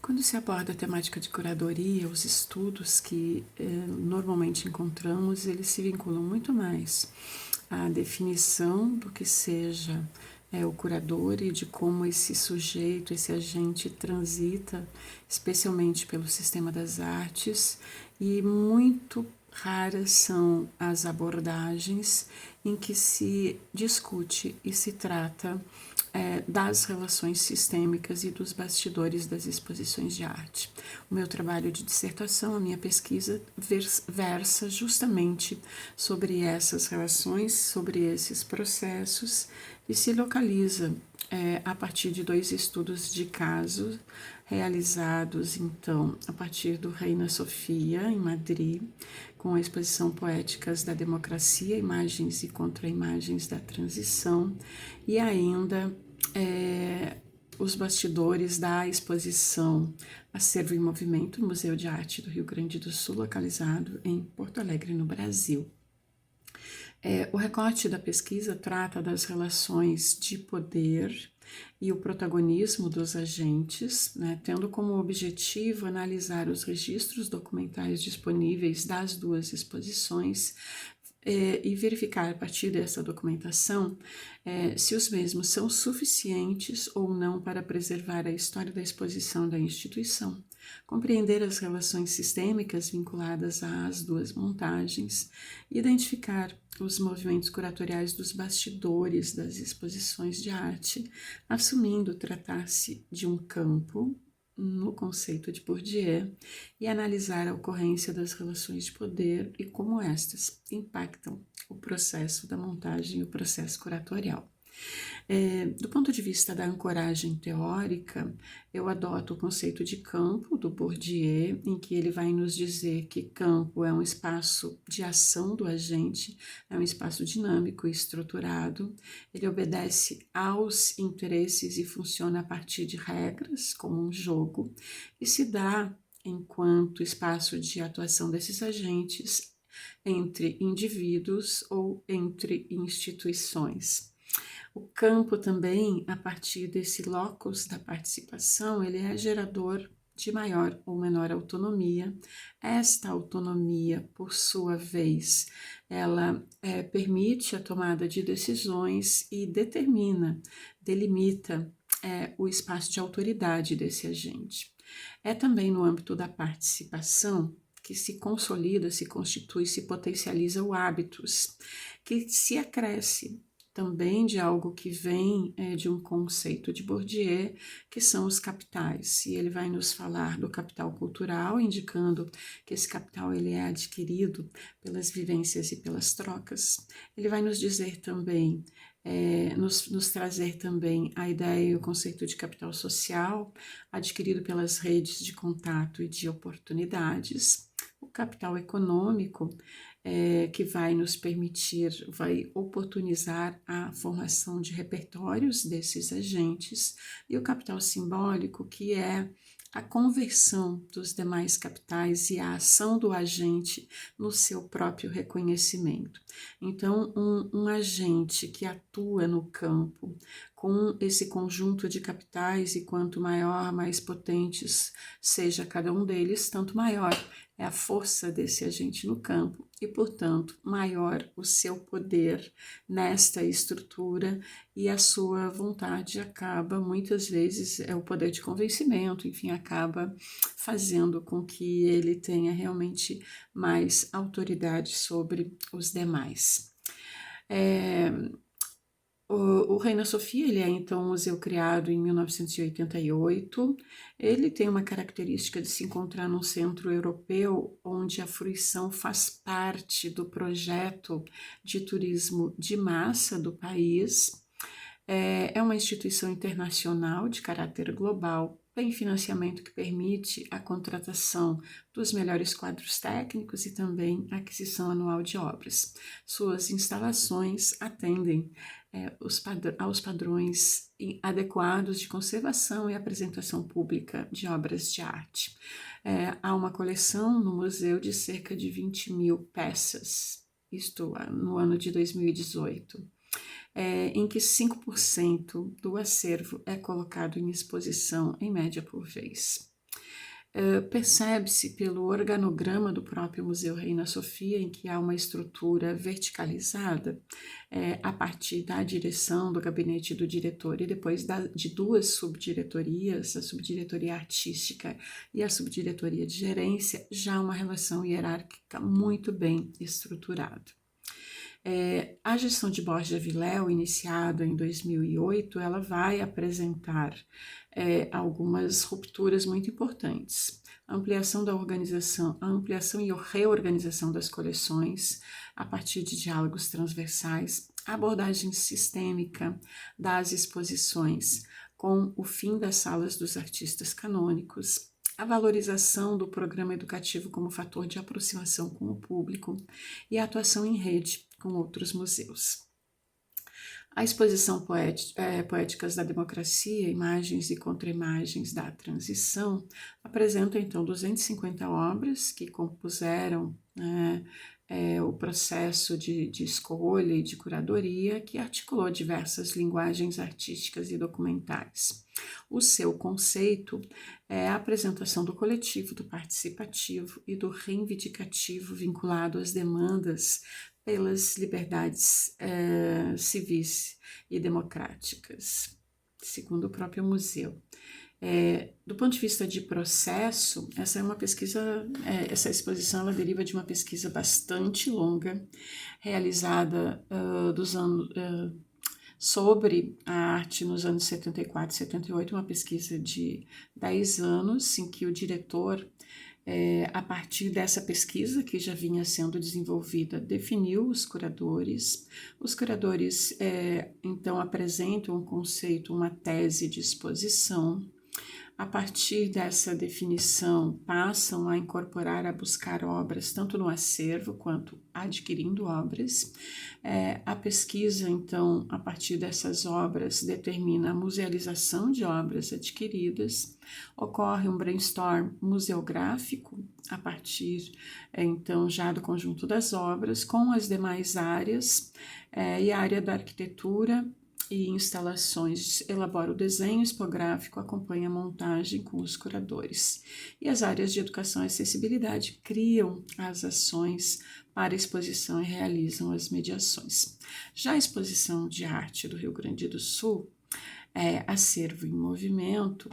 Quando se aborda a temática de curadoria, os estudos que normalmente encontramos, eles se vinculam muito mais à definição do que seja o curador e de como esse sujeito, esse agente transita, especialmente pelo sistema das artes, e muito raras são as abordagens em que se discute e se trata das relações sistêmicas e dos bastidores das exposições de arte. O meu trabalho de dissertação, a minha pesquisa, versa justamente sobre essas relações, sobre esses processos e se localiza a partir de 2 estudos de caso realizados, então, a partir do Reina Sofia, em Madrid, com a exposição Poéticas da Democracia, Imagens e Contra-Imagens da Transição, e ainda os bastidores da exposição Acervo em Movimento, no Museu de Arte do Rio Grande do Sul, localizado em Porto Alegre, no Brasil. O recorte da pesquisa trata das relações de poder e o protagonismo dos agentes, né, tendo como objetivo analisar os registros documentais disponíveis das 2 exposições e verificar a partir dessa documentação se os mesmos são suficientes ou não para preservar a história da exposição da instituição, compreender as relações sistêmicas vinculadas às 2 montagens, identificar os movimentos curatoriais dos bastidores das exposições de arte, assumindo tratar-se de um campo no conceito de Bourdieu e analisar a ocorrência das relações de poder e como estas impactam o processo da montagem e o processo curatorial. Do ponto de vista da ancoragem teórica, eu adoto o conceito de campo do Bourdieu, em que ele vai nos dizer que campo é um espaço de ação do agente, é um espaço dinâmico e estruturado, ele obedece aos interesses e funciona a partir de regras, como um jogo, e se dá enquanto espaço de atuação desses agentes entre indivíduos ou entre instituições. O campo também, a partir desse locus da participação, ele é gerador de maior ou menor autonomia. Esta autonomia, por sua vez, ela permite a tomada de decisões e delimita o espaço de autoridade desse agente. É também no âmbito da participação que se consolida, se constitui, se potencializa o hábitos, que se acresce também de algo que vem de um conceito de Bourdieu, que são os capitais. E ele vai nos falar do capital cultural, indicando que esse capital ele é adquirido pelas vivências e pelas trocas. Ele vai nos dizer também, nos trazer também a ideia e o conceito de capital social, adquirido pelas redes de contato e de oportunidades. O capital econômico, que vai nos permitir, vai oportunizar a formação de repertórios desses agentes, e o capital simbólico, que é a conversão dos demais capitais e a ação do agente no seu próprio reconhecimento. Então, um agente que atua no campo com esse conjunto de capitais, e quanto maior, mais potentes seja cada um deles, tanto maior é a força desse agente no campo e, portanto, maior o seu poder nesta estrutura, e a sua vontade acaba, muitas vezes, o poder de convencimento, enfim, acaba fazendo com que ele tenha realmente mais autoridade sobre os demais. O Reina Sofia, ele é então um museu criado em 1988, ele tem uma característica de se encontrar num centro europeu, onde a fruição faz parte do projeto de turismo de massa do país. É uma instituição internacional de caráter global, tem financiamento que permite a contratação dos melhores quadros técnicos e também a aquisição anual de obras. Suas instalações atendem aos padrões adequados de conservação e apresentação pública de obras de arte. Há uma coleção no museu de cerca de 20.000 peças, isto no ano de 2018. Em que 5% do acervo é colocado em exposição, em média, por vez. Percebe-se pelo organograma do próprio Museu Reina Sofia, em que há uma estrutura verticalizada, a partir da direção do gabinete do diretor e depois de duas subdiretorias, a subdiretoria artística e a subdiretoria de gerência, já uma relação hierárquica muito bem estruturada. A gestão de Borja Viléu, iniciada em 2008, ela vai apresentar algumas rupturas muito importantes. A ampliação da organização, a ampliação e a reorganização das coleções a partir de diálogos transversais, a abordagem sistêmica das exposições com o fim das salas dos artistas canônicos, a valorização do programa educativo como fator de aproximação com o público e a atuação em rede com outros museus. A exposição Poéticas da Democracia, Imagens e Contra-Imagens da Transição, apresenta então 250 obras que compuseram o processo de escolha e de curadoria, que articulou diversas linguagens artísticas e documentais. O seu conceito é a apresentação do coletivo, do participativo e do reivindicativo vinculado às demandas pelas liberdades civis e democráticas, segundo o próprio museu. Do ponto de vista de processo, essa é uma pesquisa, essa exposição ela deriva de uma pesquisa bastante longa, realizada sobre a arte nos anos 74 e 78, uma pesquisa de 10 anos, em que o diretor, a partir dessa pesquisa que já vinha sendo desenvolvida, definiu os curadores. Os curadores, então, apresentam um conceito, uma tese de exposição. A partir dessa definição, passam a incorporar, a buscar obras, tanto no acervo quanto adquirindo obras. A pesquisa, então, a partir dessas obras, determina a musealização de obras adquiridas. Ocorre um brainstorm museográfico, a partir, então, já do conjunto das obras, com as demais áreas, e a área da arquitetura e instalações elabora o desenho expográfico, acompanha a montagem com os curadores. E as áreas de educação e acessibilidade criam as ações para a exposição e realizam as mediações. Já a exposição de arte do Rio Grande do Sul, Acervo em Movimento,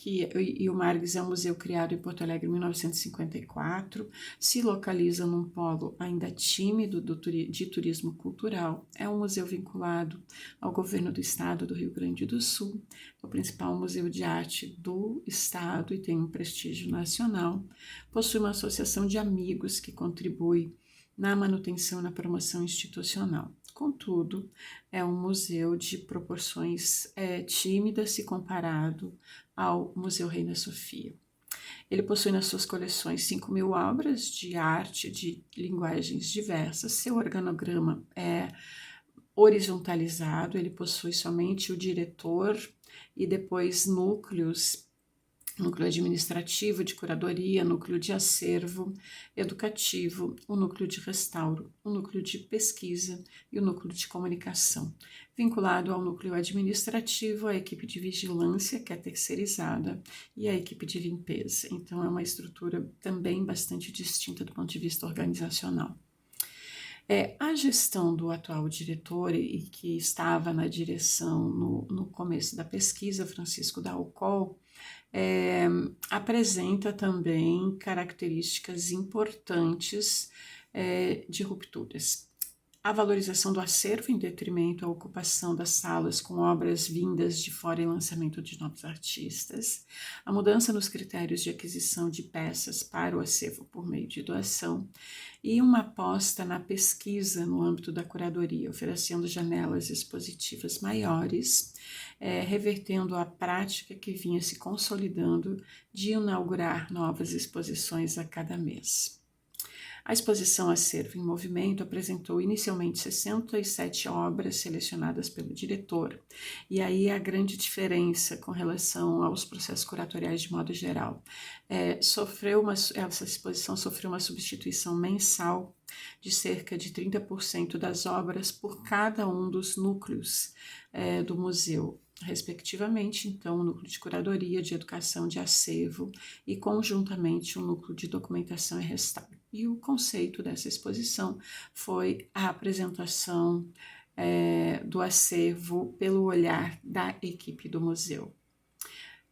e o Margs é um museu criado em Porto Alegre em 1954, se localiza num polo ainda tímido de turismo cultural. É um museu vinculado ao governo do estado do Rio Grande do Sul, é o principal museu de arte do estado e tem um prestígio nacional. Possui uma associação de amigos que contribui na manutenção e na promoção institucional. Contudo, é um museu de proporções tímidas se comparado ao Museu Reina Sofia. Ele possui nas suas coleções 5.000 obras de arte de linguagens diversas. Seu organograma é horizontalizado, ele possui somente o diretor e depois núcleo administrativo, de curadoria, núcleo de acervo educativo, o núcleo de restauro, o núcleo de pesquisa e o núcleo de comunicação. Vinculado ao núcleo administrativo, a equipe de vigilância, que é terceirizada, e a equipe de limpeza. Então, é uma estrutura também bastante distinta do ponto de vista organizacional. A gestão do atual diretor e que estava na direção no começo da pesquisa, Francisco Dalcol, apresenta também características importantes de rupturas. A valorização do acervo em detrimento à ocupação das salas com obras vindas de fora e lançamento de novos artistas, a mudança nos critérios de aquisição de peças para o acervo por meio de doação e uma aposta na pesquisa no âmbito da curadoria, oferecendo janelas expositivas maiores, revertendo a prática que vinha se consolidando de inaugurar novas exposições a cada mês. A exposição Acervo em Movimento apresentou inicialmente 67 obras selecionadas pelo diretor, e aí a grande diferença com relação aos processos curatoriais de modo geral. Essa exposição sofreu uma substituição mensal de cerca de 30% das obras por cada um dos núcleos do museu, respectivamente, então, o núcleo de curadoria, de educação, de acervo e, conjuntamente, o núcleo de documentação e restauro. E o conceito dessa exposição foi a apresentação do acervo pelo olhar da equipe do museu.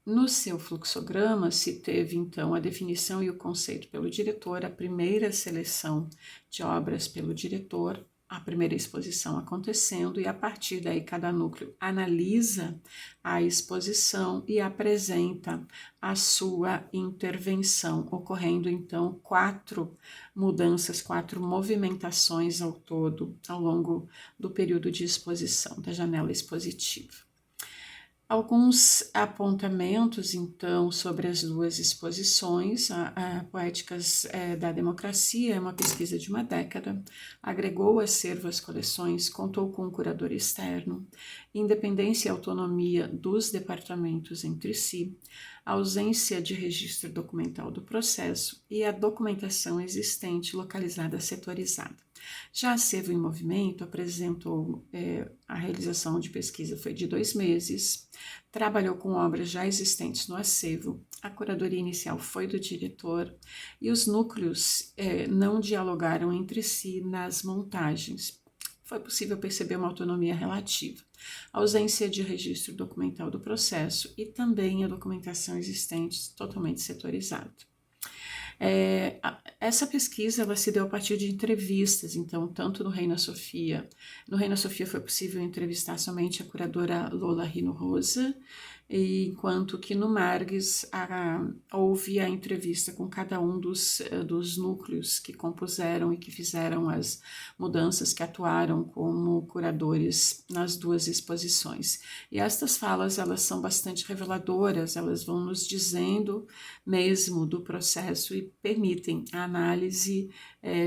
No seu fluxograma se teve, então, a definição e o conceito pelo diretor, a primeira seleção de obras pelo diretor, a primeira exposição acontecendo, e a partir daí cada núcleo analisa a exposição e apresenta a sua intervenção, ocorrendo então 4 mudanças, 4 movimentações ao todo, ao longo do período de exposição, da janela expositiva. Alguns apontamentos, então, sobre as duas exposições. A Poéticas da Democracia é uma pesquisa de uma década, agregou acervo às coleções, contou com um curador externo, independência e autonomia dos departamentos entre si, ausência de registro documental do processo e a documentação existente localizada setorizada. Já Acervo em Movimento apresentou a realização de pesquisa foi de 2 meses, trabalhou com obras já existentes no acervo, a curadoria inicial foi do diretor e os núcleos não dialogaram entre si nas montagens. Foi possível perceber uma autonomia relativa, ausência de registro documental do processo e também a documentação existente totalmente setorizada. Essa pesquisa ela se deu a partir de entrevistas, então, tanto no Reina Sofia. No Reina Sofia foi possível entrevistar somente a curadora Lola Rino Rosa, enquanto que no Margues houve a entrevista com cada um dos núcleos que compuseram e que fizeram as mudanças, que atuaram como curadores nas duas exposições. E estas falas, elas são bastante reveladoras, elas vão nos dizendo mesmo do processo e permitem a análise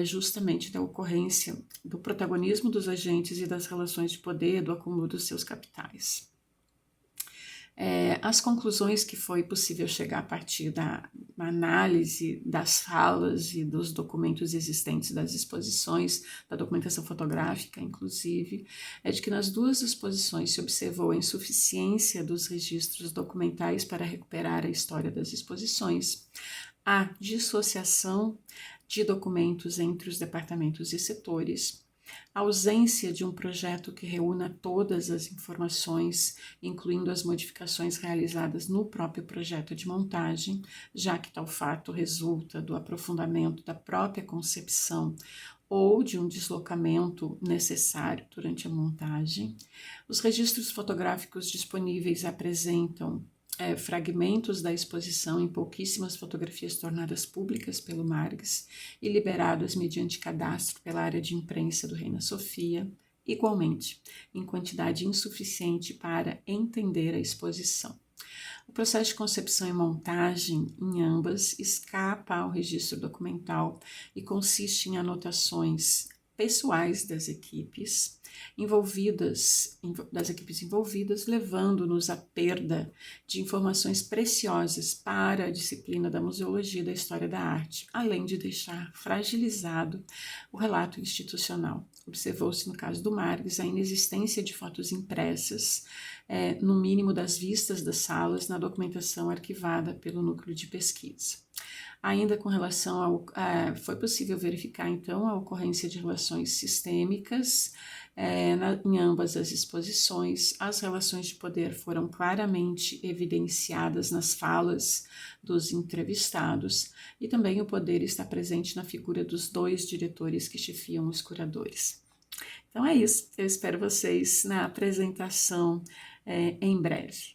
justamente da ocorrência, do protagonismo dos agentes e das relações de poder, do acúmulo dos seus capitais. As conclusões que foi possível chegar a partir da análise das falas e dos documentos existentes das exposições, da documentação fotográfica, inclusive, é de que nas duas exposições se observou a insuficiência dos registros documentais para recuperar a história das exposições, a dissociação de documentos entre os departamentos e setores, a ausência de um projeto que reúna todas as informações, incluindo as modificações realizadas no próprio projeto de montagem, já que tal fato resulta do aprofundamento da própria concepção ou de um deslocamento necessário durante a montagem. Os registros fotográficos disponíveis apresentam fragmentos da exposição em pouquíssimas fotografias tornadas públicas pelo Margues e liberadas mediante cadastro pela área de imprensa do Reina Sofia, igualmente em quantidade insuficiente para entender a exposição. O processo de concepção e montagem em ambas escapa ao registro documental e consiste em anotações pessoais das equipes envolvidas, levando-nos à perda de informações preciosas para a disciplina da museologia e da história da arte, além de deixar fragilizado o relato institucional. Observou-se, no caso do Margues, a inexistência de fotos impressas, no mínimo das vistas das salas, na documentação arquivada pelo núcleo de pesquisa. Ainda com relação ao... foi possível verificar, então, a ocorrência de relações sistêmicas em ambas as exposições. As relações de poder foram claramente evidenciadas nas falas dos entrevistados e também o poder está presente na figura dos 2 diretores que chefiam os curadores. Então é isso, eu espero vocês na apresentação em breve.